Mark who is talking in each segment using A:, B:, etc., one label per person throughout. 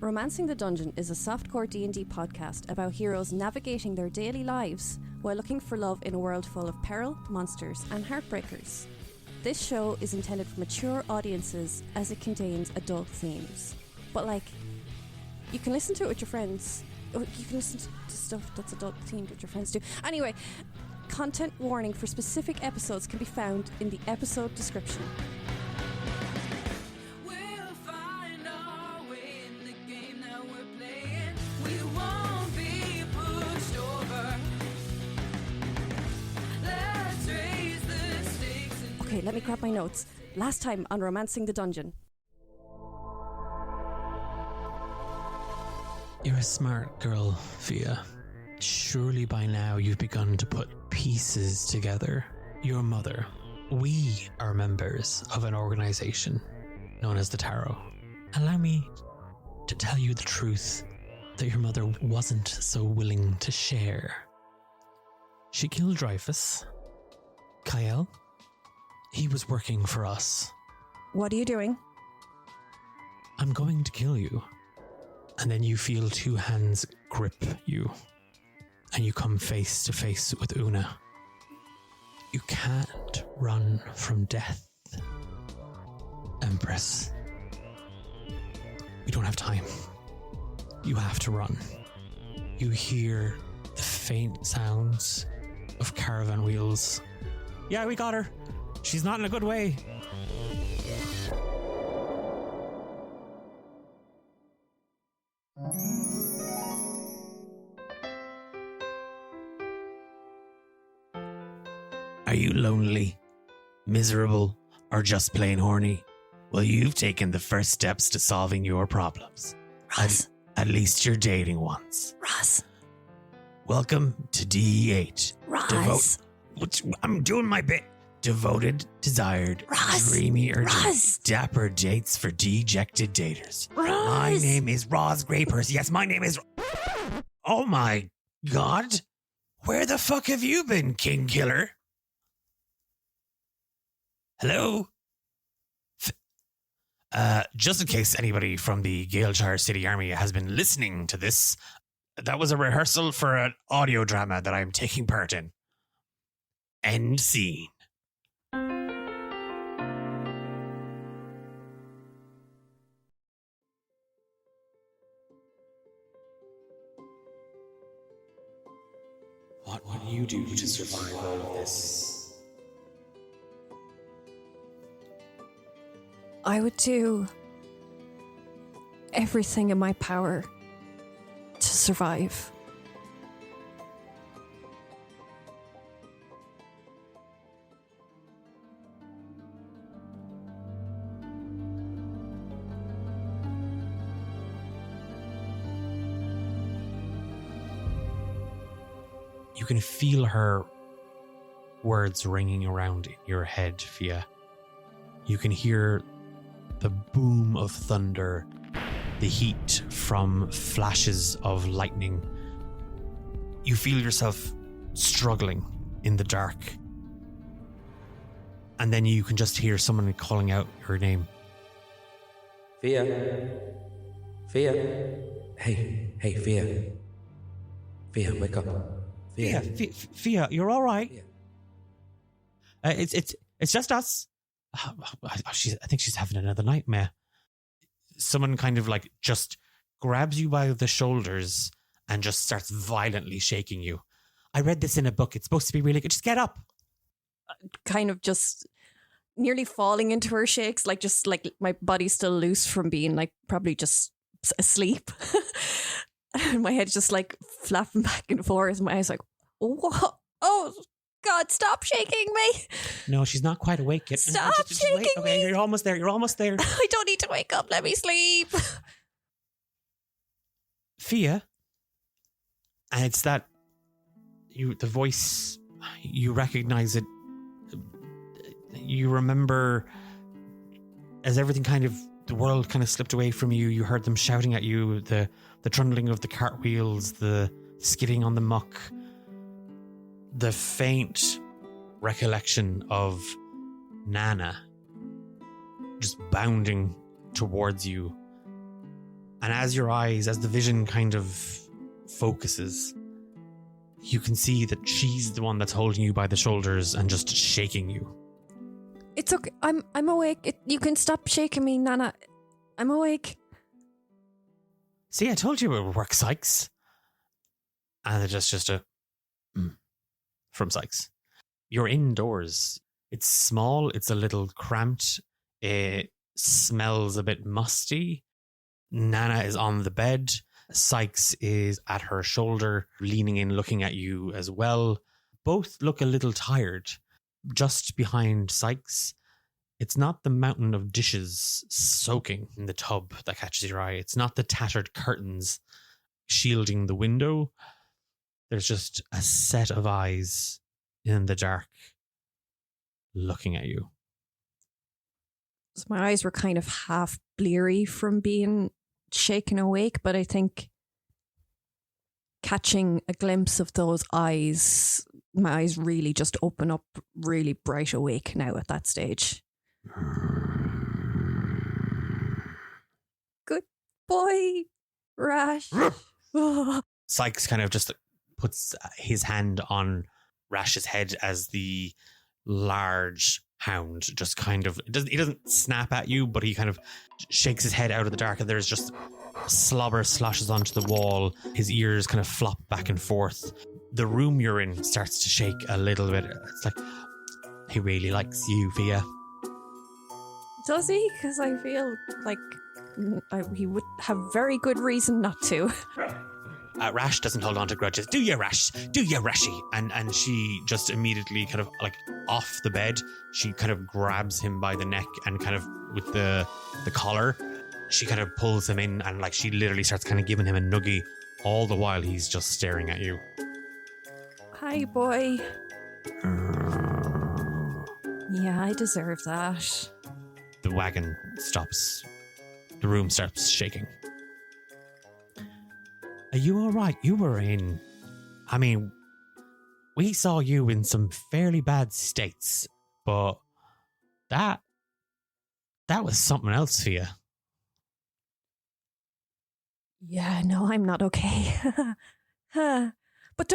A: Romancing the Dungeon is a softcore D&D podcast about heroes navigating their daily lives while looking for love in a world full of peril, monsters and heartbreakers. This show is intended for mature audiences as it contains adult themes. But you can listen to it with your friends. You can listen to stuff that's adult themed with your friends too. Anyway, content warning for specific episodes can be found in the episode description. Okay, let me grab my notes. Last time on Romancing the Dungeon.
B: You're a smart girl, Fia. Surely by now you've begun to put pieces together. Your mother. We are members of an organization known as the Tarot. Allow me to tell you the truth that your mother wasn't so willing to share. She killed Dreyfus. Kyle. He was working for us.
A: What are you doing?
B: I'm going to kill you. And then you feel two hands grip you. And you come face to face with Una. You can't run from death, Empress. We don't have time. You have to run. You hear the faint sounds of caravan wheels. Yeah, we got her. She's not in a good way. Are you lonely, miserable, or just plain horny? Well, you've taken the first steps to solving your problems.
C: Ross.
B: At least you're dating ones.
C: Ross.
B: Welcome to DE8.
C: Ross.
B: I'm doing my bit. Devoted, desired,
C: Ross.
B: dreamy, urgent,
C: Ross.
B: dapper dates for dejected daters.
C: Ross.
B: My name is Roz Greypurse. Yes, my name is... Oh my God. Where the fuck have you been, King Killer? Hello? Just in case anybody from the Galeshire City Army has been listening to this, that was a rehearsal for an audio drama that I'm taking part in. End scene. What would you do to survive all of this?
A: I would do everything in my power to survive.
B: You can feel her words ringing around in your head, Fia. You can hear the boom of thunder, the heat from flashes of lightning. You feel yourself struggling in the dark. And then you can just hear someone calling out your name.
D: Fia. Fia. Hey, Fia. Fia, wake up. Fia,
B: Fia, you're all right.
D: Fia.
B: It's just us. I think she's having another nightmare. Someone kind of just grabs you by the shoulders and just starts violently shaking you. I read this in a book. It's supposed to be really good. Just get up.
A: Kind of just nearly falling into her shakes, my body's still loose from being probably just asleep. And my head's just flapping back and forth. My eyes what? Oh God, stop shaking me.
B: No, she's not quite awake yet.
A: Stop shaking
B: wait. Okay,
A: me.
B: You're almost there.
A: I don't need to wake up. Let me sleep.
B: Fia. And it's that the voice, you recognize it. You remember as everything the world kind of slipped away from you. You heard them shouting at you, the trundling of the cartwheels, the skidding on the muck, the faint recollection of Nana just bounding towards you. And as the vision kind of focuses, you can see that she's the one that's holding you by the shoulders and just shaking you.
A: It's okay. I'm awake. You can stop shaking me, Nana. I'm awake.
B: See, I told you it would work, Sykes. And it's just a from Sykes. You're indoors. It's small. It's a little cramped. It smells a bit musty. Nana is on the bed. Sykes is at her shoulder, leaning in, looking at you as well. Both look a little tired. Just behind Sykes, it's not the mountain of dishes soaking in the tub that catches your eye. It's not the tattered curtains shielding the window. There's just a set of eyes in the dark looking at you.
A: So my eyes were kind of half bleary from being shaken awake, but I think catching a glimpse of those eyes, my eyes really just open up really bright awake now at that stage. Good boy, Rash.
B: Sykes kind of just puts his hand on Rash's head as the large hound just kind of, he doesn't snap at you, but he kind of shakes his head out of the dark, and there's just slobber sloshes onto the wall. His ears kind of flop back and forth. The room you're in starts to shake a little bit. It's like, he really likes you, Fia.
A: Does he? Because I feel like he would have very good reason not to.
B: Rash doesn't hold on to grudges. Do you, Rash? Do you, Rashy? And she just immediately kind of like off the bed, she kind of grabs him by the neck and kind of with the collar, she kind of pulls him in, and like she literally starts kind of giving him a nuggie all the while he's just staring at you.
A: Hi, boy. Yeah, I deserve that.
B: The wagon stops. The room starts shaking. Are you all right? You were in... I mean, we saw you in some fairly bad states, but that was something else for you.
A: Yeah, no, I'm not okay. But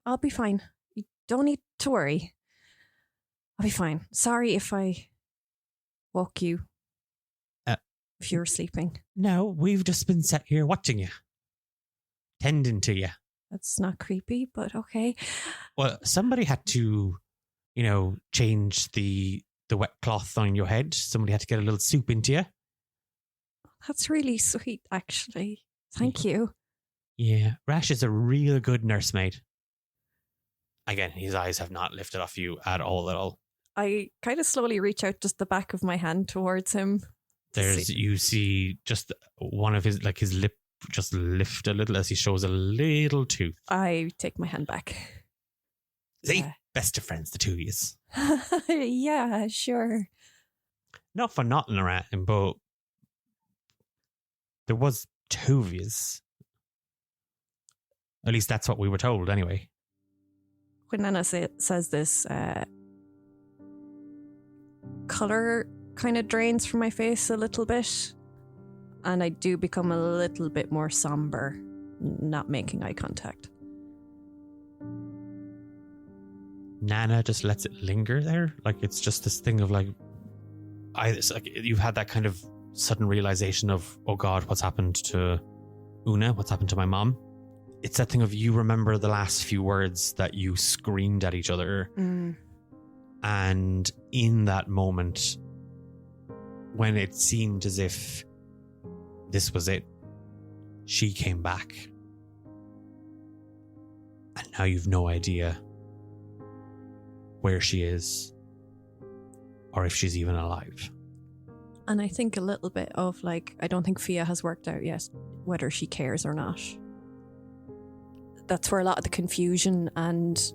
A: I'll be fine. You don't need to worry. I'll be fine. Sorry if I woke you. If you were sleeping.
B: No, we've just been sat here watching you. Tending to you.
A: That's not creepy, but okay.
B: Well, somebody had to, change the wet cloth on your head. Somebody had to get a little soup into you.
A: That's really sweet, actually. Thank you.
B: Yeah, Rash is a real good nursemaid. Again, his eyes have not lifted off you at all.
A: I kind of slowly reach out just the back of my hand towards him.
B: You see just one of his lip just lift a little as he shows a little tooth.
A: I take my hand back.
B: See? Best of friends, the two of yous.
A: Yeah, sure.
B: Not for nothing around him, but there was two of yous. At least that's what we were told, anyway.
A: When Nana says this, colour kind of drains from my face a little bit, and I do become a little bit more somber, not making eye contact.
B: Nana just lets it linger there. Like, it's just this thing of you've had that kind of sudden realization of, oh God, what's happened to Una? What's happened to my mom? It's that thing of, you remember the last few words that you screamed at each other. And in that moment, when it seemed as if this was it, she came back. And now you've no idea where she is or if she's even alive.
A: And I think a little bit of I don't think Fia has worked out yet whether she cares or not. That's where a lot of the confusion and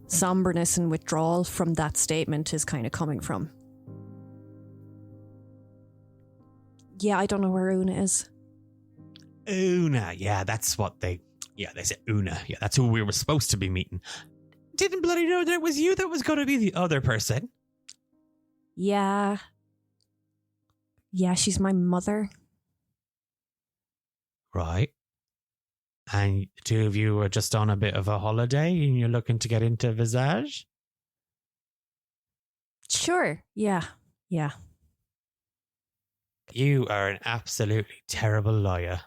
A: somberness and withdrawal from that statement is kind of coming from. Yeah, I don't know where Una is.
B: Una, yeah, that's what they said Una. Yeah, that's who we were supposed to be meeting. Didn't bloody know that it was you that was going to be the other person.
A: Yeah. Yeah, she's my mother.
B: Right. And the two of you are just on a bit of a holiday and you're looking to get into visage?
A: Sure. Yeah. Yeah.
B: You are an absolutely terrible liar.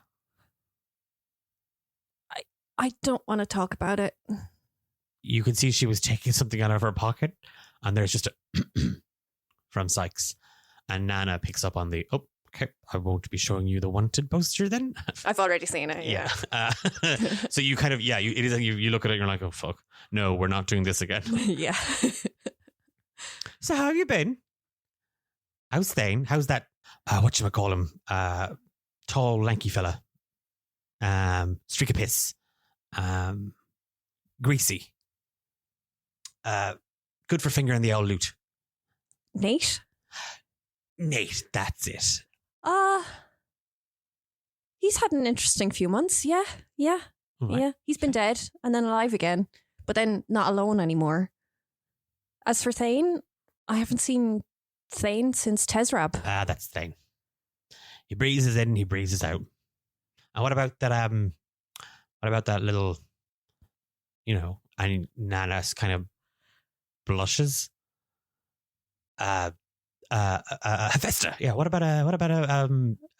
A: I don't want to talk about it.
B: You could see she was taking something out of her pocket, and there's just a from Sykes. And Nana picks up on the, okay, I won't be showing you the wanted poster then.
A: I've already seen it.
B: Yeah. So you kind of, you look at it and you're like, oh, fuck. No, we're not doing this again.
A: Yeah.
B: So how have you been? How's Thane? How's that, whatchamacallhim, tall, lanky fella? Streak of piss. Greasy. Good for fingering the old loot.
A: Nate,
B: that's it.
A: He's had an interesting few months. Yeah.
B: Right.
A: Yeah. He's been dead and then alive again, but then not alone anymore. As for Thane, I haven't seen Thane since Tezrab.
B: That's Thane. He breezes in, he breezes out. And what about that little, and Nana's kind of blushes. Hephaestus. Yeah, what about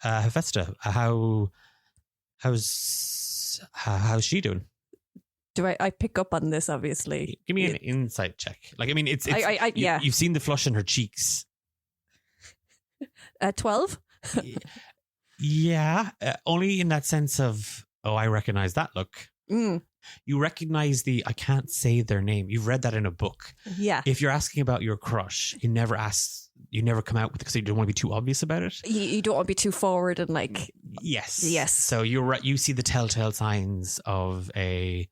B: Hephaestus? How's she doing?
A: Do I pick up on this? Obviously,
B: give me an insight check. It's
A: yeah.
B: You've seen the flush in her cheeks.
A: 12.
B: Yeah, only in that sense of, I recognize that look. You recognize I can't say their name. You've read that in a book.
A: Yeah.
B: If you're asking about your crush, you never come out with it because you don't want to be too obvious about it.
A: You don't want to be too forward and like.
B: Yes. So you're right. You see the telltale signs of a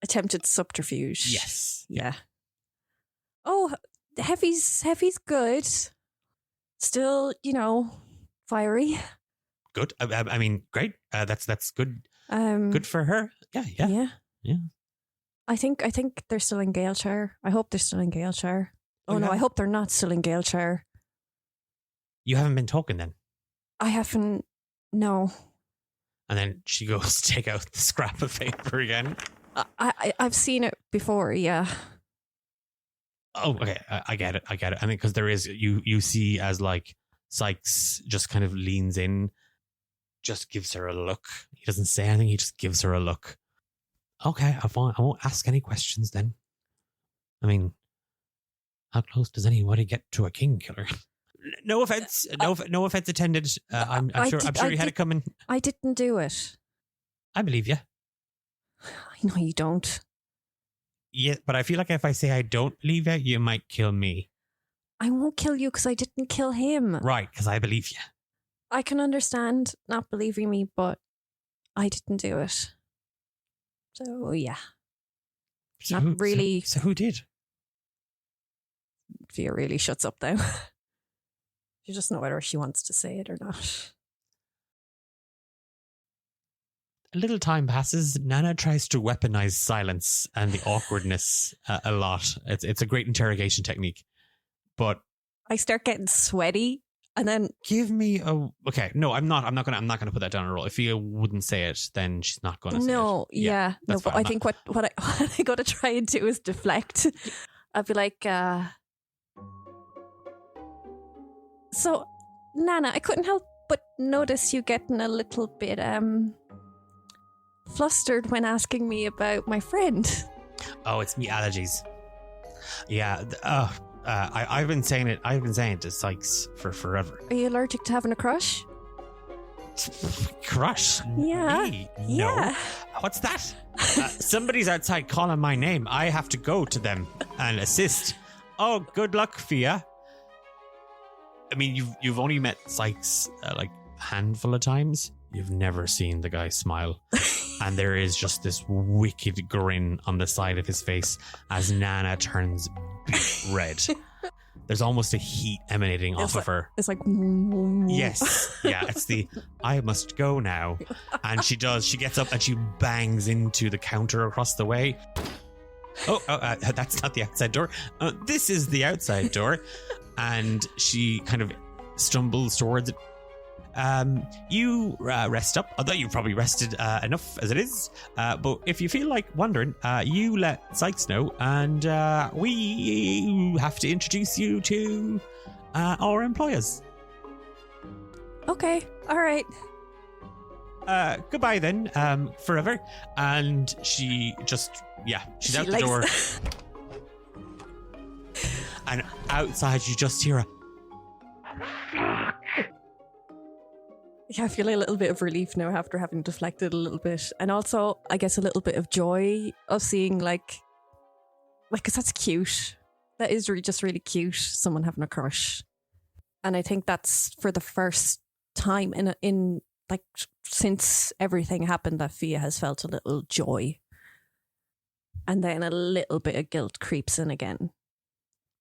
A: attempted subterfuge.
B: Yes.
A: Yeah. Oh, Heavy's good. Still, fiery.
B: Good. I mean, great. That's good. Good for her. Yeah.
A: I think they're still in Galeshire. I hope they're still in Galeshire. Oh no, I hope they're not still in Galeshire.
B: You haven't been talking then?
A: I haven't. No.
B: And then she goes to take out the scrap of paper again.
A: I've seen it before. Yeah.
B: Oh, okay. I get it. I mean, because there is you see as like Sykes just kind of leans in, just gives her a look. He doesn't say anything. He just gives her a look. Okay, I won't ask any questions then. I mean, how close does anybody get to a king killer? No offense. No offense intended. I'm sure you had it coming.
A: I didn't do it.
B: I believe you.
A: I know you don't.
B: Yeah, but I feel like if I say I don't believe you, you might kill me.
A: I won't kill you because I didn't kill him.
B: Right, because I believe you.
A: I can understand not believing me, but I didn't do it. So, yeah.
B: So
A: not really.
B: So who did?
A: Fia really shuts up now. She doesn't know whether she wants to say it or not.
B: A little time passes. Nana tries to weaponize silence and the awkwardness a lot. It's a great interrogation technique. But
A: I start getting sweaty. And then
B: give me okay. No, I'm not gonna put that down at all. If Fia wouldn't say it, then she's not gonna say it.
A: No, yeah. No, but I think what I gotta try and do is deflect. I'll be like, so Nana, I couldn't help but notice you getting a little bit flustered when asking me about my friend.
B: Oh, it's me allergies. Yeah. I've been saying it to Sykes for forever.
A: Are you allergic to having a crush?
B: Crush?
A: Yeah.
B: Me? No.
A: Yeah.
B: What's that? Somebody's outside calling my name. I have to go to them and assist. Oh, good luck, Fia. I mean, you've only met Sykes like a handful of times. You've never seen the guy smile. And there is just this wicked grin on the side of his face as Nana turns red. There's almost a heat emanating off of her.
A: It's like...
B: Yes. Yeah, it's the, I must go now. And she does. She gets up and she bangs into the counter across the way. That's not the outside door. This is the outside door. And she kind of stumbles towards it.
C: You rest up, although you've probably rested enough as it is. But if you feel like wandering, you let Sykes know, and we have to introduce you to our employers.
A: Okay, all right.
C: Goodbye then, forever. And she just, she's out the door. And outside you just hear a...
A: Yeah, I feel a little bit of relief now after having deflected a little bit. And also, I guess, a little bit of joy of seeing, because that's cute. That is just really cute, someone having a crush. And I think that's for the first time in since everything happened that Fia has felt a little joy. And then a little bit of guilt creeps in again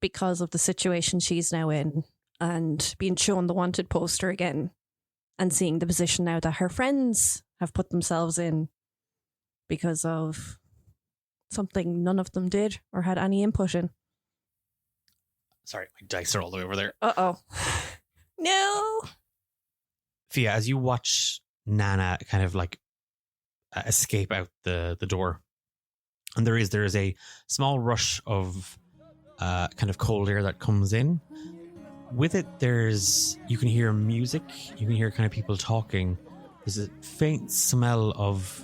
A: because of the situation she's now in and being shown the wanted poster again. And seeing the position now that her friends have put themselves in because of something none of them did or had any input in.
C: Sorry, my dice are all the way over there.
A: Uh-oh. No!
C: Fia, as you watch Nana kind of escape out the door, and there is a small rush of kind of cold air that comes in. With it, you can hear music, you can hear kind of people talking. There's a faint smell of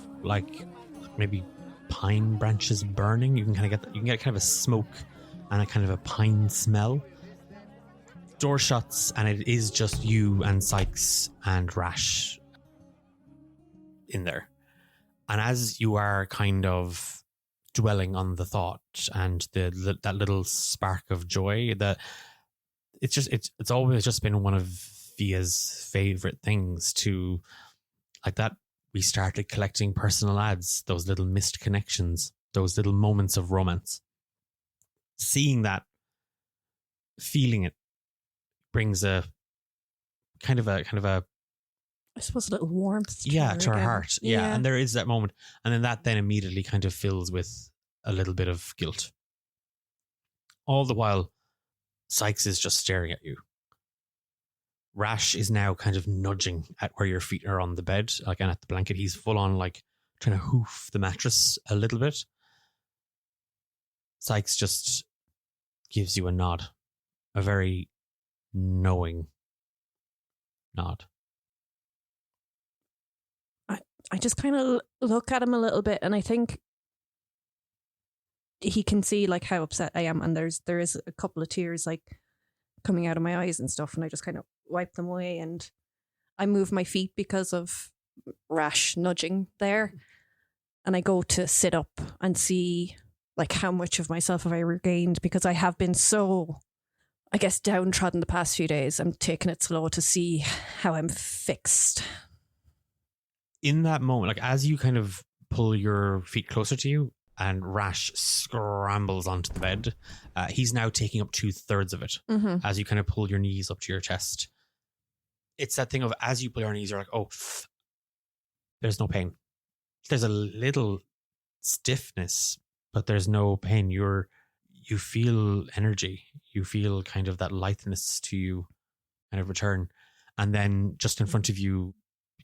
C: maybe pine branches burning. You can get kind of a smoke and a kind of a pine smell. Door shuts and it is just you and Sykes and Rash in there. And as you are kind of dwelling on the thought and that little spark of joy, that it's always just been one of Fia's favorite things to, that we started collecting personal ads, those little missed connections, those little moments of romance. Seeing that, feeling it, brings a kind of a
A: I suppose a little warmth
C: to her heart. Yeah, and there is that moment, and then that immediately kind of fills with a little bit of guilt. All the while, Sykes is just staring at you. Rash is now kind of nudging at where your feet are on the bed, and at the blanket. He's full on trying to hoof the mattress a little bit. Sykes just gives you a nod, a very knowing nod.
A: I just kind of look at him a little bit, and I think he can see how upset I am, and there is a couple of tears coming out of my eyes and stuff, and I just kind of wipe them away, and I move my feet because of Rash nudging there, and I go to sit up and see how much of myself have I regained, because I have been so, I guess, downtrodden the past few days. I'm taking it slow to see how I'm fixed.
C: In that moment, as you kind of pull your feet closer to you and Rash scrambles onto the bed, he's now taking up 2/3 of it.
A: Mm-hmm.
C: As you kind of pull your knees up to your chest. It's that thing of, as you pull your knees, you're oh, there's no pain. There's a little stiffness, but there's no pain. You feel energy. You feel kind of that lightness to you kind of return. And then just in front of you,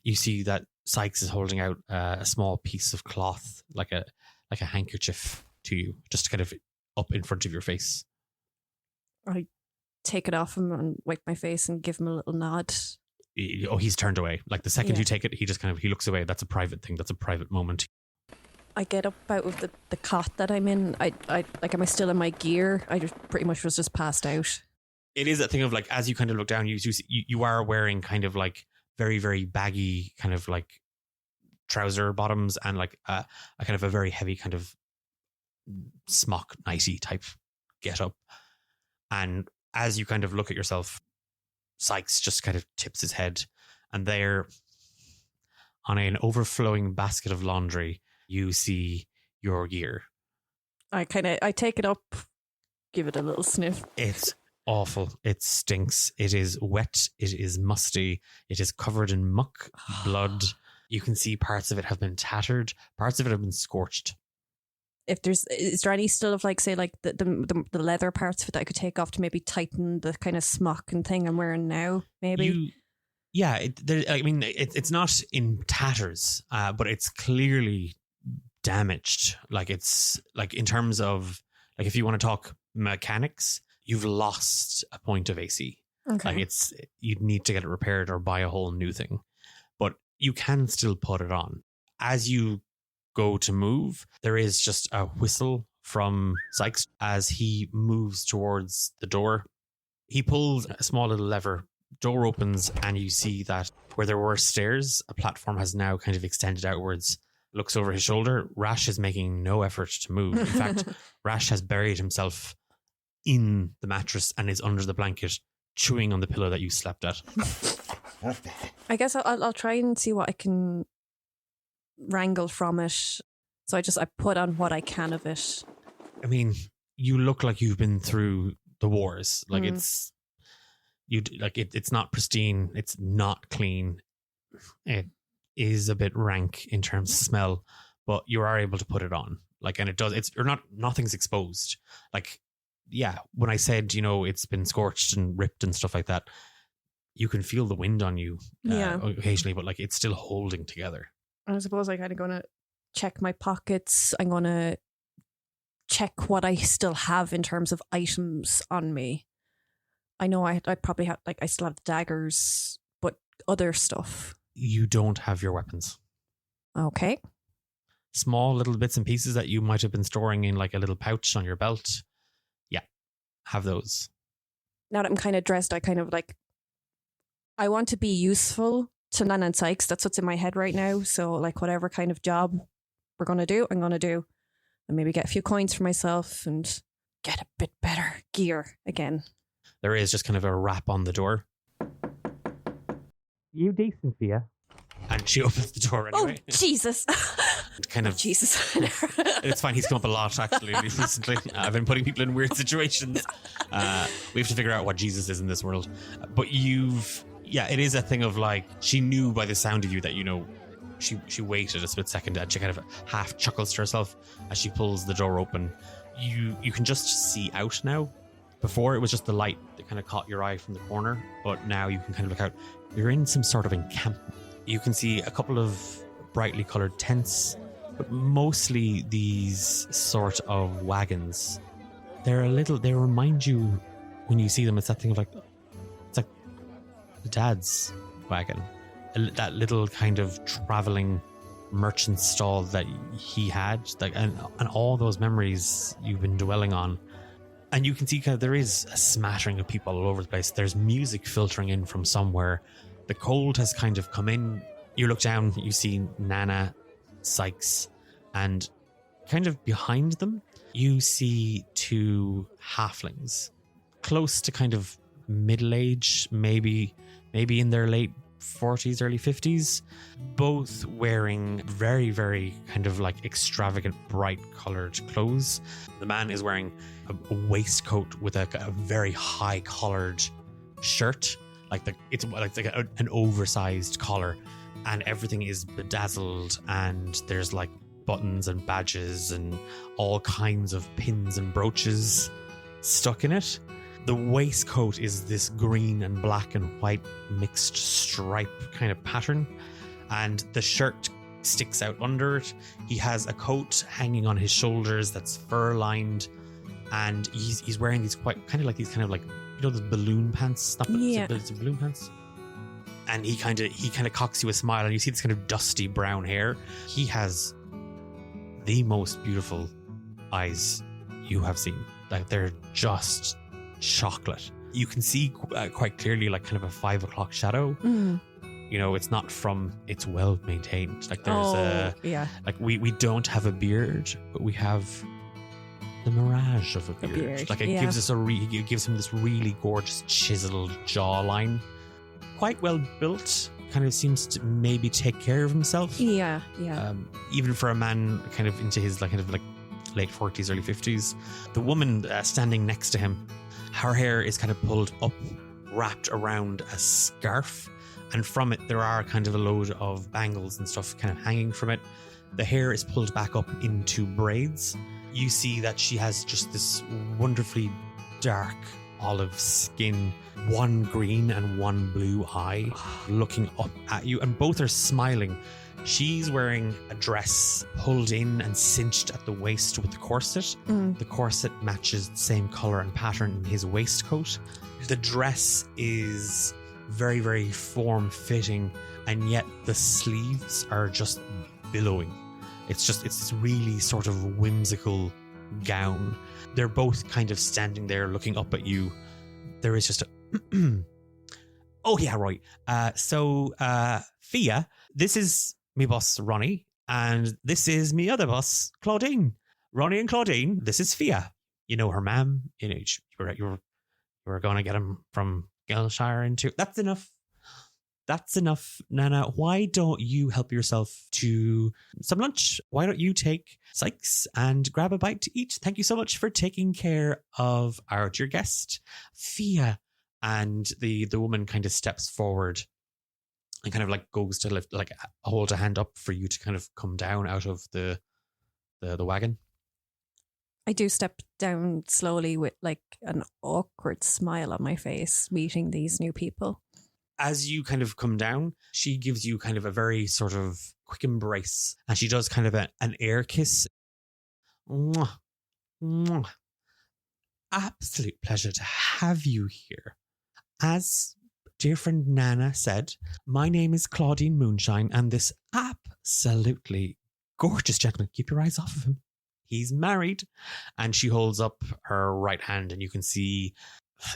C: you see that Sykes is holding out a small piece of cloth, like a handkerchief to you, just kind of up in front of your face.
A: I take it off him and wipe my face and give him a little nod.
C: He's turned away. The second you take it, he just he looks away. That's a private thing. That's a private moment.
A: I get up out of the cot that I'm in. Am I still in my gear? I just pretty much was just passed out.
C: It is that thing of as you kind of look down, you are wearing kind of very, very baggy kind of trouser bottoms and a kind of a very heavy kind of smock nighty type get up. And as you kind of look at yourself, Sykes just kind of tips his head, and there on an overflowing basket of laundry, you see your gear.
A: I take it up, give it a little sniff.
C: It's awful. It stinks. It is wet. It is musty. It is covered in muck, blood. You can see parts of it have been tattered. Parts of it have been scorched.
A: Is there any still of the leather parts of it that I could take off to maybe tighten the kind of smock and thing I'm wearing now? Maybe
C: Yeah, it's not in tatters, but it's clearly damaged. Like it's like in terms of like if you want to talk mechanics, you've lost a point of AC.
A: Okay.
C: Like you'd need to get it repaired or buy a whole new thing. But you can still put it on. As you go to move, there is just a whistle from Sykes as he moves towards the door. He pulls a small little lever. Door opens and you see that where there were stairs, a platform has now kind of extended outwards. Looks over his shoulder. Rash is making no effort to move. In fact, Rash has buried himself in the mattress and is under the blanket, chewing on the pillow that you slept at.
A: I guess I'll try and see what I can wrangle from it. So I put on what I can of it.
C: I mean, you look like you've been through the wars. Like it's not pristine. It's not clean. It is a bit rank in terms of smell, but you are able to put it on. Like, and it does. Nothing's exposed. Like, yeah. When I said, it's been scorched and ripped and stuff like that, you can feel the wind on you occasionally, but like it's still holding together.
A: I suppose I'm kind of going to check my pockets. I'm going to check what I still have in terms of items on me. I know I probably have, I still have the daggers, but other stuff.
C: You don't have your weapons.
A: Okay.
C: Small little bits and pieces that you might have been storing in like a little pouch on your belt. Yeah, have those.
A: Now that I'm kind of dressed, I want to be useful to Nana and Sykes. That's what's in my head right now. So like whatever kind of job we're going to do, I'm going to do. And maybe get a few coins for myself and get a bit better gear again.
C: There is just kind of a rap on the door. You decent, Fia? And she opens the door anyway.
A: Oh, Jesus. Jesus.
C: It's fine. He's come up a lot, actually, recently. I've been putting people in weird situations. We have to figure out what Jesus is in this world. But it is a thing of like, she knew by the sound of you that, she waited a split second and she kind of half chuckles to herself as she pulls the door open. You can just see out now. Before, it was just the light that kind of caught your eye from the corner, but now you can kind of look out. You're in some sort of encampment. You can see a couple of brightly colored tents, but mostly these sort of wagons. They remind you when you see them, it's that thing of like, it's like the dad's wagon. That little kind of traveling merchant stall that he had, and all those memories you've been dwelling on. And you can see kind of there is a smattering of people all over the place. There's music filtering in from somewhere. The cold has kind of come in. You look down, you see Nana, Sykes, and kind of behind them, you see two halflings. Close to kind of middle age, maybe in their late 40s, early 50s, both wearing very, very kind of like extravagant, bright colored clothes. The man is wearing a waistcoat with a very high collared shirt, it's like an oversized collar, and everything is bedazzled, and there's like buttons and badges and all kinds of pins and brooches stuck in it. The waistcoat is this green and black and white mixed stripe kind of pattern, and the shirt sticks out under it. He has a coat hanging on his shoulders that's fur-lined, and he's wearing these those balloon pants. It's balloon pants. And he kind of cocks you a smile, and you see this kind of dusty brown hair. He has the most beautiful eyes you have seen. Like, they're just chocolate. You can see quite clearly like kind of a 5 o'clock shadow. It's well maintained. Like there's like we don't have a beard, but we have the mirage of a beard. Like it gives him this really gorgeous chiseled jawline. Quite well built. Kind of seems to maybe take care of himself.
A: Yeah.
C: Even for a man kind of into his late 40s, early 50s. The woman standing next to him, her hair is kind of pulled up, wrapped around a scarf, and from it there are kind of a load of bangles and stuff kind of hanging from it. The hair is pulled back up into braids. You see that she has just this wonderfully dark olive skin, one green and one blue eye looking up at you, and both are smiling. She's wearing a dress pulled in and cinched at the waist with the corset. The corset matches the same color and pattern in his waistcoat. The dress is very, very form-fitting, and yet the sleeves are just billowing. It's this really sort of whimsical gown. They're both kind of standing there looking up at you. There is just a... Oh, yeah, right. So, Fia, this is me boss, Ronnie, and this is me other boss, Claudine. Ronnie and Claudine, this is Fia. You know her, ma'am. You know, you were going to get him from Galeshire into... That's enough. That's enough, Nana. Why don't you help yourself to some lunch? Why don't you take Sykes and grab a bite to eat? Thank you so much for taking care of our dear guest, Fia. And the woman kind of steps forward and kind of like goes to lift, like hold a hand up for you to kind of come down out of the wagon.
A: I do step down slowly with like an awkward smile on my face, meeting these new people.
C: As you kind of come down, she gives you kind of a very sort of quick embrace, and she does kind of an air kiss. Mwah, mwah. Absolute pleasure to have you here. As dear friend Nana said, my name is Claudine Moonshine, and this absolutely gorgeous gentleman, keep your eyes off of him. He's married. And she holds up her right hand, and you can see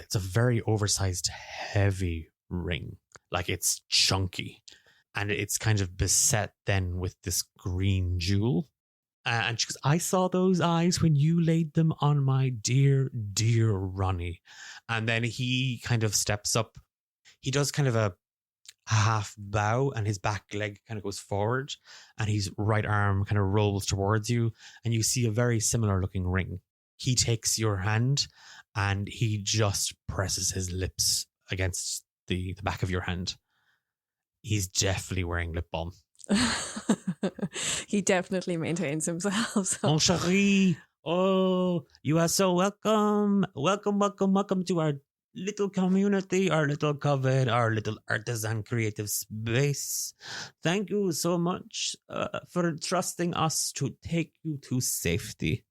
C: it's a very oversized, heavy ring. Like, it's chunky, and it's kind of beset then with this green jewel. And she goes, I saw those eyes when you laid them on my dear, dear Ronnie. And then he kind of steps up. He does kind of a half bow, and his back leg kind of goes forward, and his right arm kind of rolls towards you, and you see a very similar looking ring. He takes your hand, and he just presses his lips against the back of your hand. He's definitely wearing lip balm.
A: He definitely maintains himself. So.
C: Mon chéri, oh, you are so welcome. Welcome to our little community, our little coven, our little artisan creative space. Thank you so much for trusting us to take you to safety.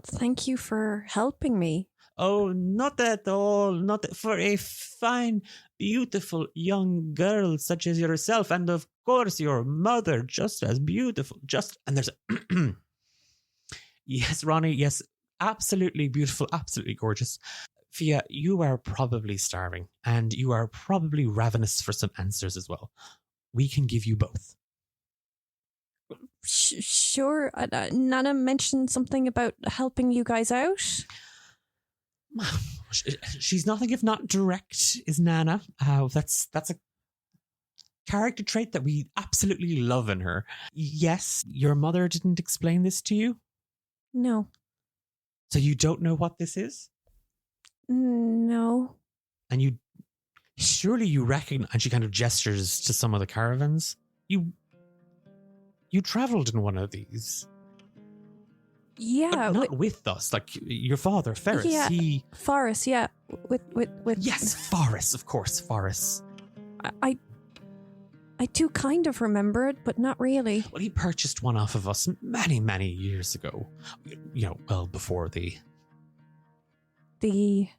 A: Thank you for helping me.
C: Oh, not at all. Not for a fine, beautiful young girl such as yourself, and of course your mother, just as beautiful. And there's yes, Ronnie, yes, absolutely beautiful, absolutely gorgeous. Fia, you are probably starving, and you are probably ravenous for some answers as well. We can give you both.
A: Sure. Nana mentioned something about helping you guys out.
C: She's nothing if not direct, is Nana. That's a character trait that we absolutely love in her. Yes, your mother didn't explain this to you?
A: No.
C: So you don't know what this is?
A: No.
C: And you recognize, and she kind of gestures to some of the caravans. You traveled in one of these.
A: Yeah.
C: But not with us. Like your father, Ferris.
A: Yeah, Forrest, yeah. With
C: Yes, Forrest, of course, Forrest.
A: I do kind of remember it, but not really.
C: Well, he purchased one off of us many, many years ago. You know, well before He's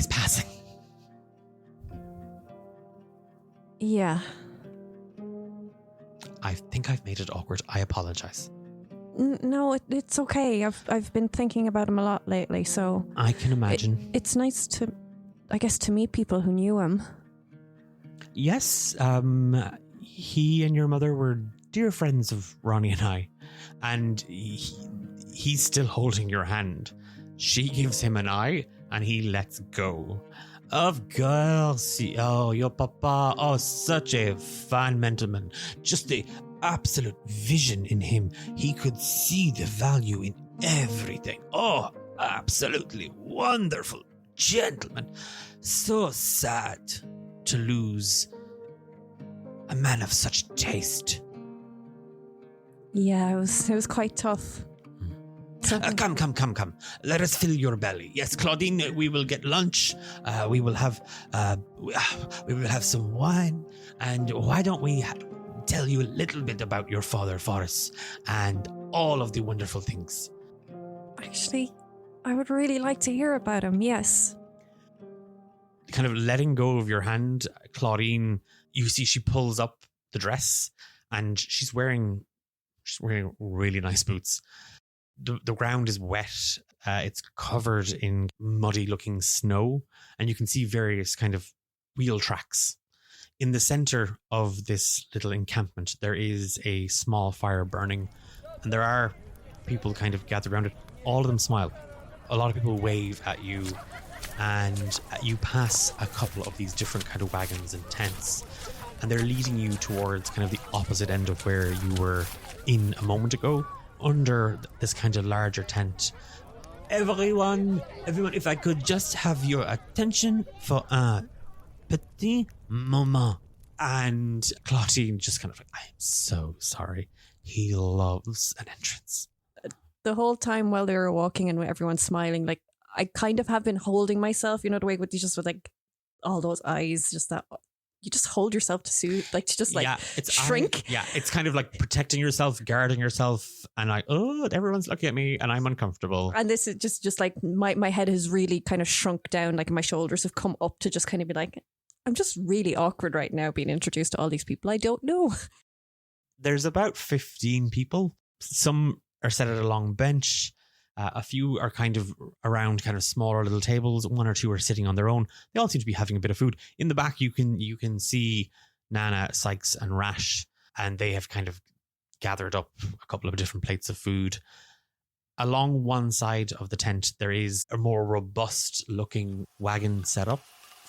C: passing.
A: Yeah.
C: I think I've made it awkward. I apologize.
A: No, it's okay. I've been thinking about him a lot lately, so...
C: I can imagine.
A: It's nice to meet people who knew him.
C: Yes, he and your mother were dear friends of Ronnie and I, and he's still holding your hand. She gives him an eye, and he lets go. Of course, your papa, such a fine gentleman. Just the absolute vision in him. He could see the value in everything. Oh, absolutely wonderful gentleman. So sad to lose a man of such taste.
A: Yeah, it was quite tough.
C: Come. Let us fill your belly. Yes, Claudine, we will get lunch. We will have some wine. And why don't we tell you a little bit about your father, Forrest, and all of the wonderful things.
A: Actually, I would really like to hear about him, yes.
C: Kind of letting go of your hand, Claudine, you see she pulls up the dress and she's wearing really nice boots. The ground is wet. It's covered in muddy looking snow, and you can see various kind of wheel tracks. In the center of this little encampment, there is a small fire burning, and there are people kind of gathered around it. All of them smile. A lot of people wave at you, and you pass a couple of these different kind of wagons and tents, and they're leading you towards kind of the opposite end of where you were in a moment ago, under this kind of larger tent. Everyone, if I could just have your attention for a petit moment. And Claudine just kind of like, I am so sorry. He loves an entrance.
A: The whole time while they were walking and everyone's smiling, like, I kind of have been holding myself, you know, the way with you just with like all those eyes, just that you just hold yourself to soothe, like to just like shrink.
C: It's kind of like protecting yourself, guarding yourself, and like, oh, everyone's looking at me and I'm uncomfortable.
A: And this is just like my head has really kind of shrunk down, like my shoulders have come up to just kind of be like, I'm just really awkward right now being introduced to all these people I don't know.
C: There's about 15 people. Some are set at a long bench. A few are kind of around kind of smaller little tables. One or two are sitting on their own. They all seem to be having a bit of food. In the back, you can see Nana, Sykes and Rash, and they have kind of gathered up a couple of different plates of food. Along one side of the tent, there is a more robust looking wagon set up.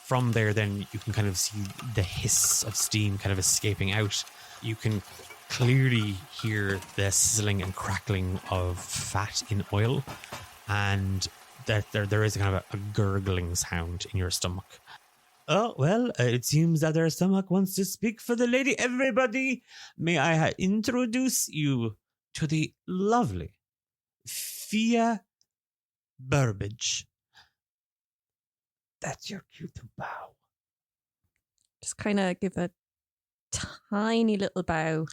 C: From there, then you can kind of see the hiss of steam kind of escaping out. You can clearly hear the sizzling and crackling of fat in oil, and that there is kind of a gurgling sound in your stomach. Oh, well, it seems that their stomach wants to speak for the lady. Everybody, may I introduce you to the lovely Fia Burbage. That's your cue to bow.
A: Just kind of give a tiny little bow.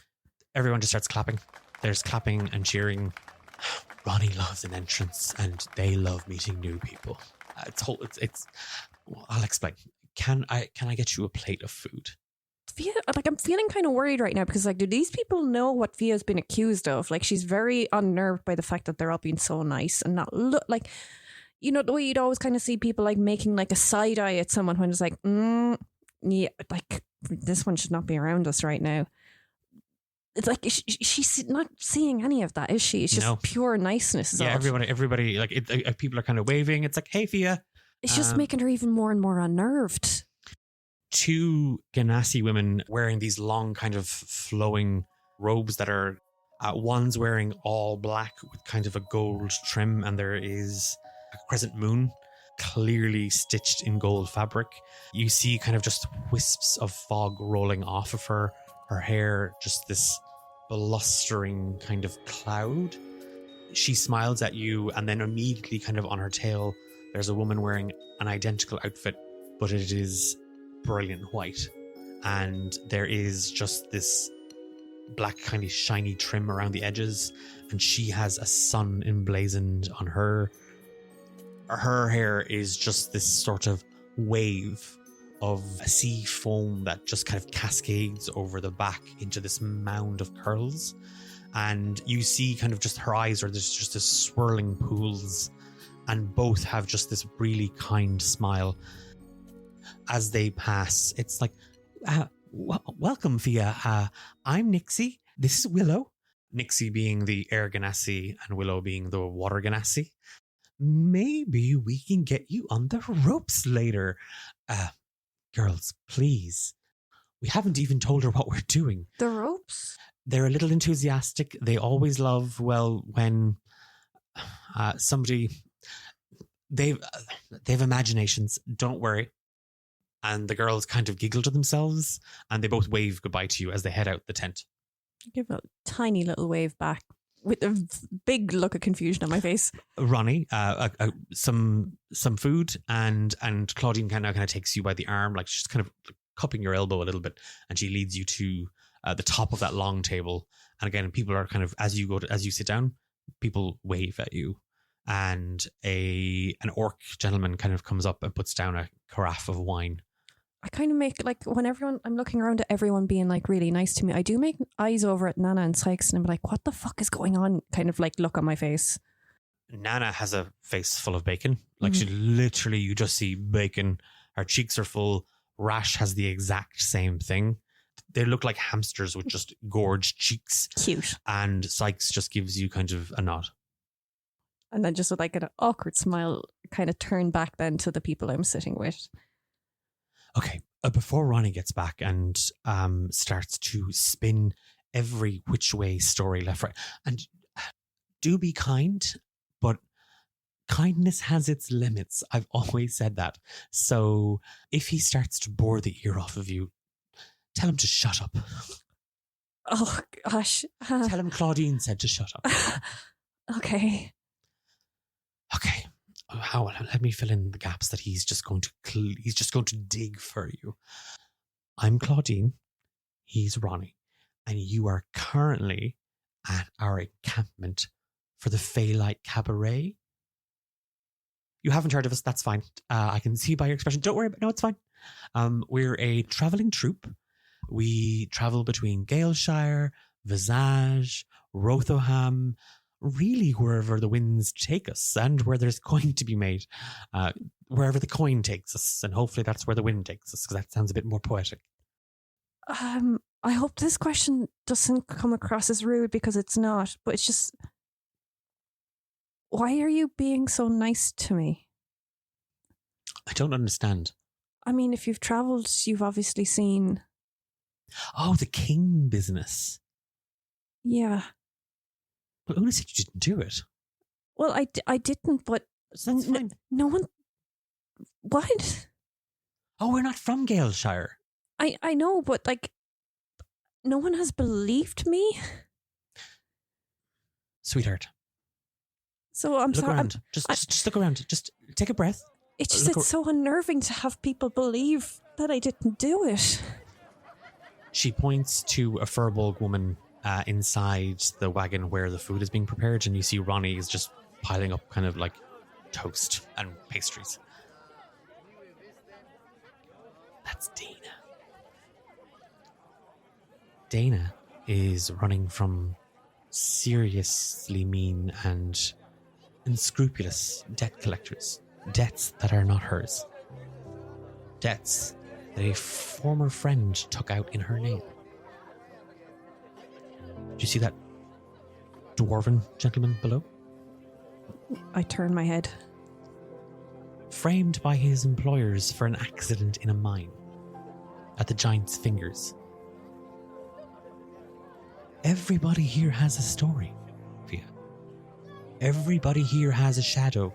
C: Everyone just starts clapping. There's clapping and cheering. Ronnie loves an entrance, and they love meeting new people. Well, I'll explain. Can I get you a plate of food?
A: Fia, like, I'm feeling kind of worried right now because, like, do these people know what Fia's been accused of? Like, she's very unnerved by the fact that they're all being so nice and not look like, you know, the way you'd always kind of see people like making like a side eye at someone when it's like, yeah, like this one should not be around us right now. It's like she's not seeing any of that, is she? It's just pure niceness.
C: Yeah, everybody, like people are kind of waving. It's like, hey, Fia.
A: It's just making her even more and more unnerved.
C: Two Ganassi women wearing these long kind of flowing robes that are, one's wearing all black with kind of a gold trim, and there is a crescent moon clearly stitched in gold fabric. You see kind of just wisps of fog rolling off of her. Her hair, just this blustering kind of cloud. She smiles at you, and then immediately kind of on her tail, there's a woman wearing an identical outfit, but it is brilliant white. And there is just this black kind of shiny trim around the edges, and she has a sun emblazoned on her. Her hair is just this sort of wave of sea foam that just kind of cascades over the back into this mound of curls. And you see kind of just her eyes are just this swirling pools, and both have just this really kind smile. As they pass, it's like, welcome, Fia. I'm Nixie. This is Willow. Nixie being the air Ganassi and Willow being the water Ganassi. Maybe we can get you on the ropes later. Girls, please. We haven't even told her what we're doing.
A: The ropes?
C: They're a little enthusiastic. They always love, well, when somebody... They've imaginations. Don't worry. And the girls kind of giggle to themselves, and they both wave goodbye to you as they head out the tent.
A: Give a tiny little wave back. with a big look of confusion on my face.
C: Ronnie, some food, and Claudine kind of takes you by the arm, like she's kind of cupping your elbow a little bit, and she leads you to the top of that long table. And again, people are kind of, as you sit down, people wave at you, and an orc gentleman kind of comes up and puts down a carafe of wine.
A: I kind of make, like, when I'm looking around at everyone being like really nice to me, I do make eyes over at Nana and Sykes, and I'm like, what the fuck is going on? Kind of like look on my face.
C: Nana has a face full of bacon. Like she literally, you just see bacon. Her cheeks are full. Rash has the exact same thing. They look like hamsters with just gorged cheeks.
A: Cute.
C: And Sykes just gives you kind of a nod.
A: And then just with like an awkward smile, kind of turn back then to the people I'm sitting with.
C: Okay, before Ronnie gets back and starts to spin every which way story left, right, and do be kind, but kindness has its limits. I've always said that. So if he starts to bore the ear off of you, tell him to shut up.
A: Oh, gosh.
C: Tell him Claudine said to shut up.
A: Okay.
C: Okay. Let me fill in the gaps that he's just going to dig for you. I'm Claudine. He's Ronnie. And you are currently at our encampment for the Faylight Cabaret. You haven't heard of us. That's fine. I can see by your expression. Don't worry. No, it's fine. We're a traveling troupe. We travel between Galeshire, Visage, Rotherham, really wherever the winds take us and where there's coin to be made, wherever the coin takes us, and hopefully that's where the wind takes us, because that sounds a bit more poetic.
A: I hope this question doesn't come across as rude, because it's not, but it's just, why are you being so nice to me?
C: I don't understand.
A: I mean, if you've travelled, you've obviously seen...
C: Oh, the king business.
A: Yeah.
C: Well, who said you didn't do it?
A: Well, I didn't, but
C: That's fine.
A: No one... What?
C: Oh, we're not from Galeshire.
A: I know, but like, no one has believed me.
C: Sweetheart.
A: So I'm
C: look
A: sorry.
C: Around. Just look around. Just take a breath.
A: It's so unnerving to have people believe that I didn't do it.
C: She points to a furbolg woman inside the wagon where the food is being prepared, and you see Ronnie is just piling up kind of like toast and pastries. That's Dana. Dana is running from seriously mean and unscrupulous debt collectors. Debts that are not hers. Debts that a former friend took out in her name. Do you see that dwarven gentleman below?
A: I turn my head.
C: Framed by his employers for an accident in a mine at the Giant's Fingers. Everybody here has a story, Fia. Everybody here has a shadow.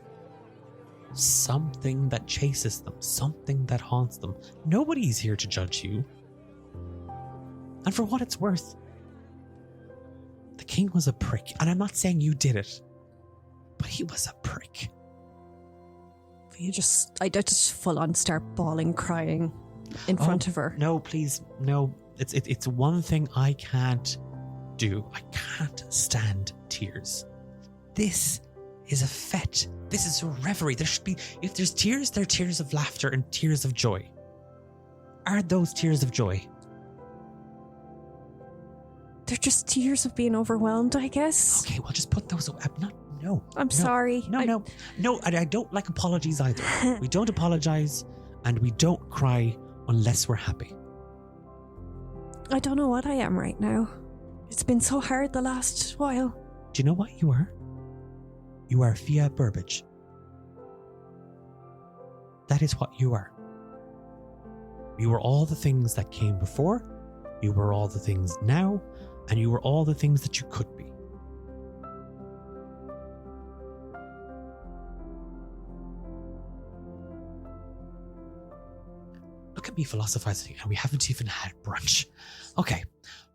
C: Something that chases them, something that haunts them. Nobody's here to judge you. And for what it's worth, the king was a prick. And I'm not saying you did it, but he was a prick.
A: I just full on start bawling, crying in front of her.
C: No, please, no. It's one thing I can't do. I can't stand tears. This is a fete. This is a reverie. There should be, if there's tears, there are tears of laughter and tears of joy. Are those tears of joy?
A: They're just tears of being overwhelmed, I guess.
C: Okay, well, just put those away.
A: I'm sorry.
C: No, I don't like apologies either. We don't apologize, and we don't cry unless we're happy.
A: I don't know what I am right now. It's been so hard the last while.
C: Do you know what you are? You are Fia Burbage. That is what you are. You were all the things that came before, you were all the things now, and you were all the things that you could be. Look at at me philosophizing and we haven't even had brunch. Okay,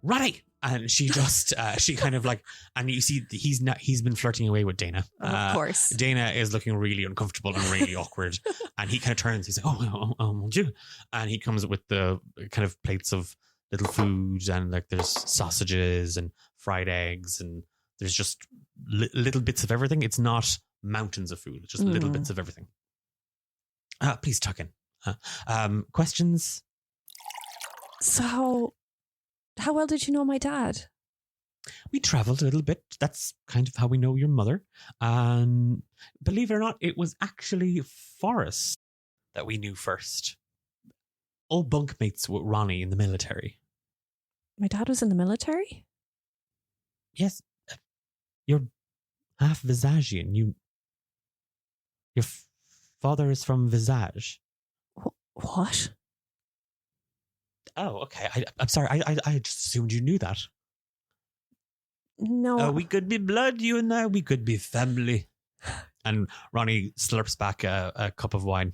C: Ronnie. And she just, she kind of like, and you see he's been flirting away with Dana.
A: Of course.
C: Dana is looking really uncomfortable and really awkward. And he kind of turns, he's like, won't you? And he comes with the kind of plates of little food and like there's sausages and fried eggs and there's just little bits of everything. It's not mountains of food, it's just little bits of everything. Please tuck in. Questions?
A: So how well did you know my dad?
C: We traveled a little bit. That's kind of how we know your mother. Believe it or not, it was actually Forrest that we knew first. Old bunkmates with Ronnie in the military.
A: My dad was in the military?
C: Yes. You're half Visagian. Your father is from Visage.
A: What?
C: Oh, okay. I'm sorry. I just assumed you knew that.
A: No.
C: We could be blood, you and I. We could be family. And Ronnie slurps back a cup of wine.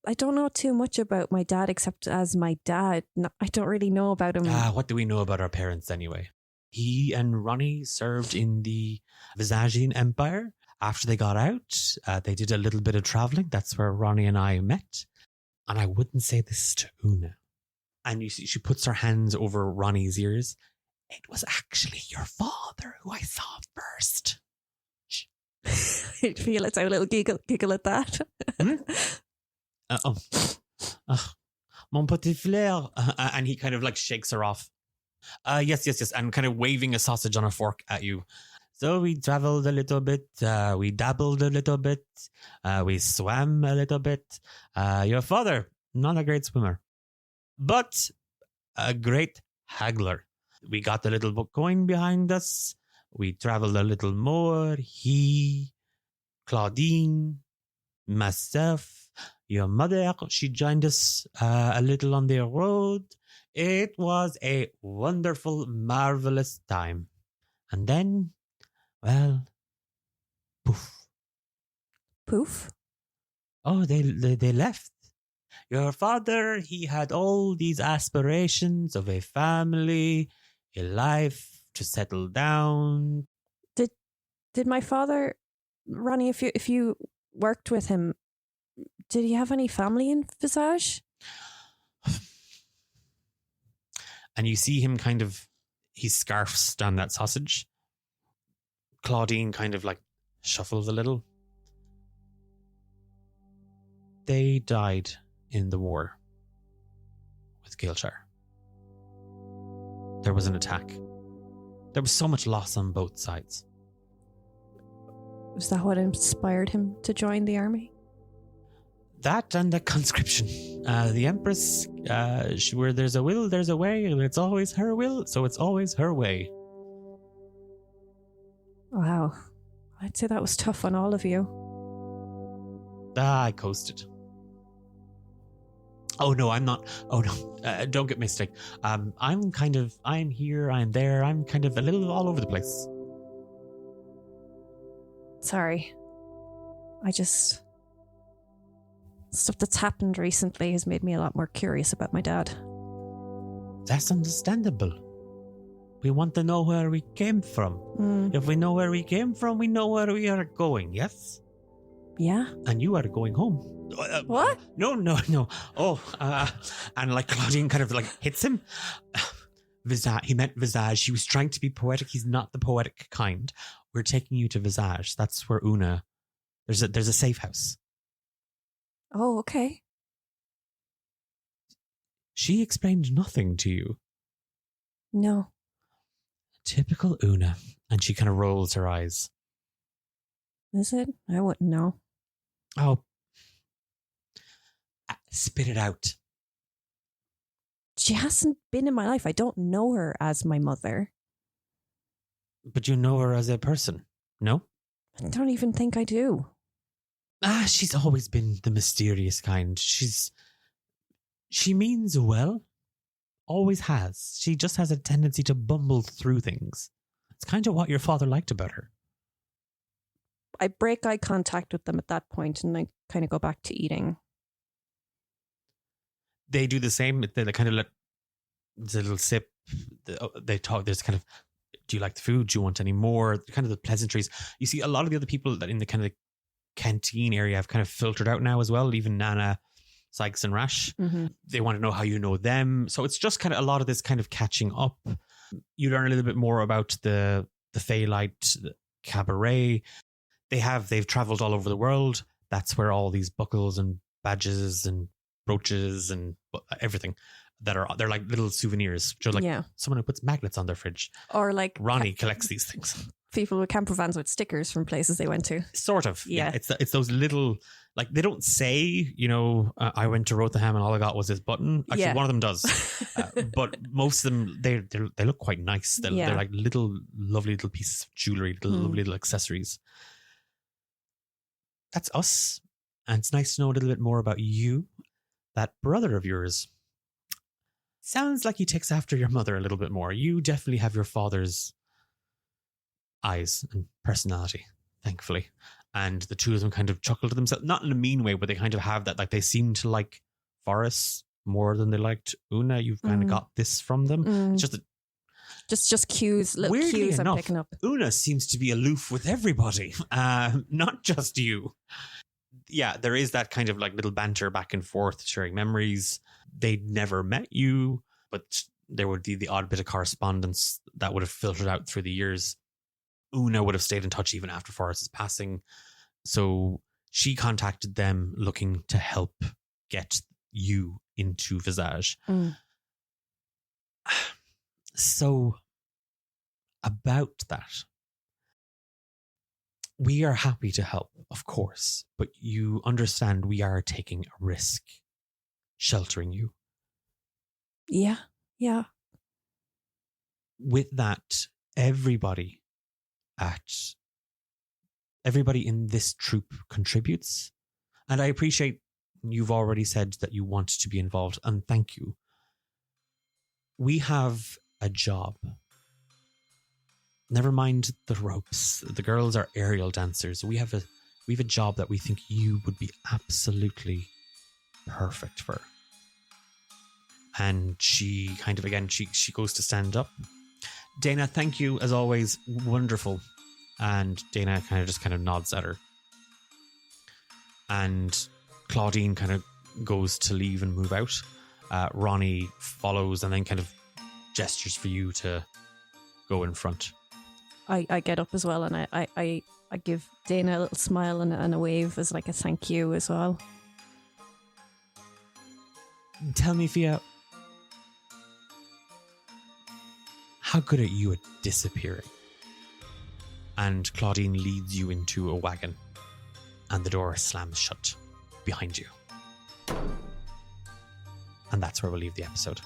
A: I don't know too much about my dad except as my dad. No, I don't really know about him.
C: What do we know about our parents anyway? He and Ronnie served in the Visagian Empire. After they got out, they did a little bit of traveling. That's where Ronnie and I met. And I wouldn't say this to Una. And you see, she puts her hands over Ronnie's ears. It was actually your father who I saw first.
A: I feel it's a little giggle at that.
C: Mon petit fleur. And he kind of like shakes her off. Yes. And kind of waving a sausage on a fork at you. So we traveled a little bit. We dabbled a little bit. We swam a little bit. Your father, not a great swimmer, but a great haggler. We got a little book going behind us. We traveled a little more. He, Claudine, myself, your mother, she joined us a little on the road. It was a wonderful, marvelous time. And then, well, poof.
A: Poof?
C: Oh, they left. Your father, he had all these aspirations of a family, a life to settle down.
A: Did my father, Ronnie, if you worked with him, did he have any family in Visage?
C: And you see him kind of, he scarfs down that sausage. Claudine kind of like shuffles a little. They died in the war with Galeshire. There was an attack. There was so much loss on both sides.
A: Was that what inspired him to join the army?
C: That and the conscription. The Empress, where there's a will, there's a way, and it's always her will, so it's always her way.
A: Wow. I'd say that was tough on all of you.
C: I coasted. Oh no, I'm not. Oh no, don't get mistaken. I'm here, I'm there, I'm kind of a little all over the place.
A: Sorry. Stuff that's happened recently has made me a lot more curious about my dad.
C: That's understandable. We want to know where we came from. If we know where we came from, we know where we are going, yes?
A: Yeah?
C: And you are going home.
A: What?
C: No. Oh, and like Claudine kind of like hits him. Visage, he meant Visage. He was trying to be poetic. He's not the poetic kind. We're taking you to Visage. That's where Una, there's a safe house.
A: Oh, okay.
C: She explained nothing to you.
A: No.
C: Typical Una. And she kind of rolls her eyes.
A: Is it? I wouldn't know.
C: Oh. Spit it out.
A: She hasn't been in my life. I don't know her as my mother.
C: But you know her as a person, no?
A: I don't even think I do.
C: She's always been the mysterious kind. She means well. Always has. She just has a tendency to bumble through things. It's kind of what your father liked about her.
A: I break eye contact with them at that point and I kind of go back to eating.
C: they do the same. They kind of let the little sip. They talk. There's kind of, do you like the food? Do you want any more? Kind of the pleasantries. You see a lot of the other people that in the kind of canteen area have kind of filtered out now as well. Even Nana, Sykes and Rash.
A: Mm-hmm.
C: They want to know how you know them. So it's just kind of a lot of this kind of catching up. You learn a little bit more about the Phaelite, the Cabaret. They've traveled all over the world. That's where all these buckles and badges and brooches and everything they're like little souvenirs. Just like someone who puts magnets on their fridge.
A: Or like
C: Ronnie collects these things.
A: People with camper vans with stickers from places they went to.
C: Sort of. Yeah. It's those little, like, they don't say, I went to Rotherham and all I got was this button. Actually, one of them does. But most of them, they look quite nice. They're like little, lovely little pieces of jewelry, lovely little accessories. That's us. And it's nice to know a little bit more about you. That brother of yours sounds like he takes after your mother a little bit more. You definitely have your father's eyes and personality, thankfully. And the two of them kind of chuckle to themselves, not in a mean way, but they kind of have that, like, they seem to like Forrest more than they liked Una. You've kind of got this from them. It's
A: just cues, little
C: weirdly
A: cues
C: enough,
A: I'm picking up.
C: Una seems to be aloof with everybody, not just you. Yeah, there is that kind of like little banter back and forth, sharing memories. They'd never met you, but there would be the odd bit of correspondence that would have filtered out through the years. Una would have stayed in touch even after Forrest's passing. So she contacted them looking to help get you into Visage. So about that, we are happy to help, of course, but you understand we are taking a risk sheltering you.
A: Yeah.
C: With that, everybody in this troupe contributes. And I appreciate you've already said that you want to be involved, and thank you. We have a job. Never mind the ropes. The girls are aerial dancers. We have a job that we think you would be absolutely perfect for. And she kind of, again, she goes to stand up. Dana, thank you as always. Wonderful. And Dana kind of nods at her. And Claudine kind of goes to leave and move out. Ronnie follows and then kind of gestures for you to go in front.
A: I get up as well, and I give Dana a little smile and a wave as like a thank you as well.
C: Tell me, Fia, how good are you at disappearing? And Claudine leads you into a wagon, and the door slams shut behind you. And that's where we'll leave the episode.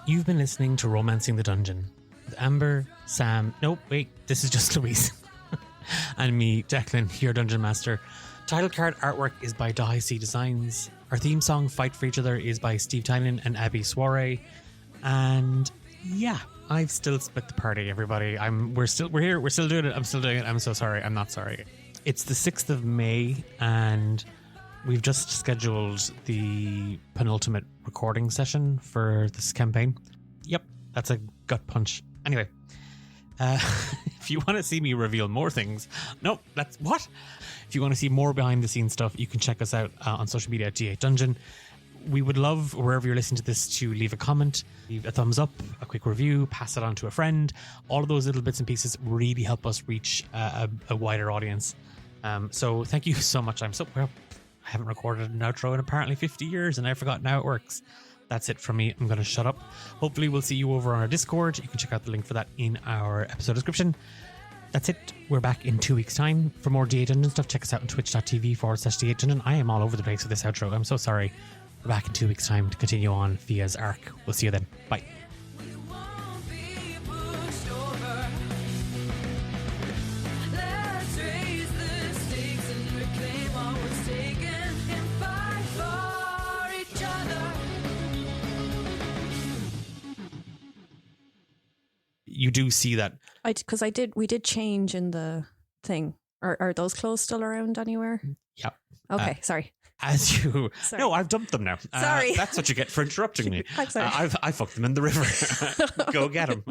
C: You've been listening to Romancing the Dungeon with Amber, Sam, this is just Louise, and me, Declan, your Dungeon Master. Title card artwork is by Dahi C Designs. Our theme song, Fight for Each Other, is by Steve Tynan and Abby Soiree. And yeah, I've still split the party, everybody. We're here, we're still doing it, I'm still doing it, I'm so sorry, I'm not sorry. It's the 6th of May, and we've just scheduled the penultimate recording session for this campaign. Yep, that's a gut punch. Anyway, if you want to see me reveal more things, that's what? If you want to see more behind the scenes stuff, you can check us out on social media at D8 Dungeon. We would love, wherever you're listening to this, to leave a comment, leave a thumbs up, a quick review, pass it on to a friend. All of those little bits and pieces really help us reach a wider audience. So thank you so much. I haven't recorded an outro in apparently 50 years and I've forgotten how it works. That's it from me. I'm going to shut up. Hopefully we'll see you over on our Discord. You can check out the link for that in our episode description. That's it. We're back in 2 weeks' time. For more D8 Dungeon stuff, check us out on twitch.tv/D8 Dungeon. I am all over the place with this outro. I'm so sorry. We're back in 2 weeks' time to continue on Fia's arc. We'll see you then. Bye. You do see that.
A: Because we did change in the thing. Are those clothes still around anywhere?
C: Yeah.
A: Okay, sorry.
C: As you...
A: Sorry.
C: No, I've dumped them now.
A: Sorry.
C: That's what you get for interrupting me.
A: I'm sorry.
C: I fucked them in the river. Go get them.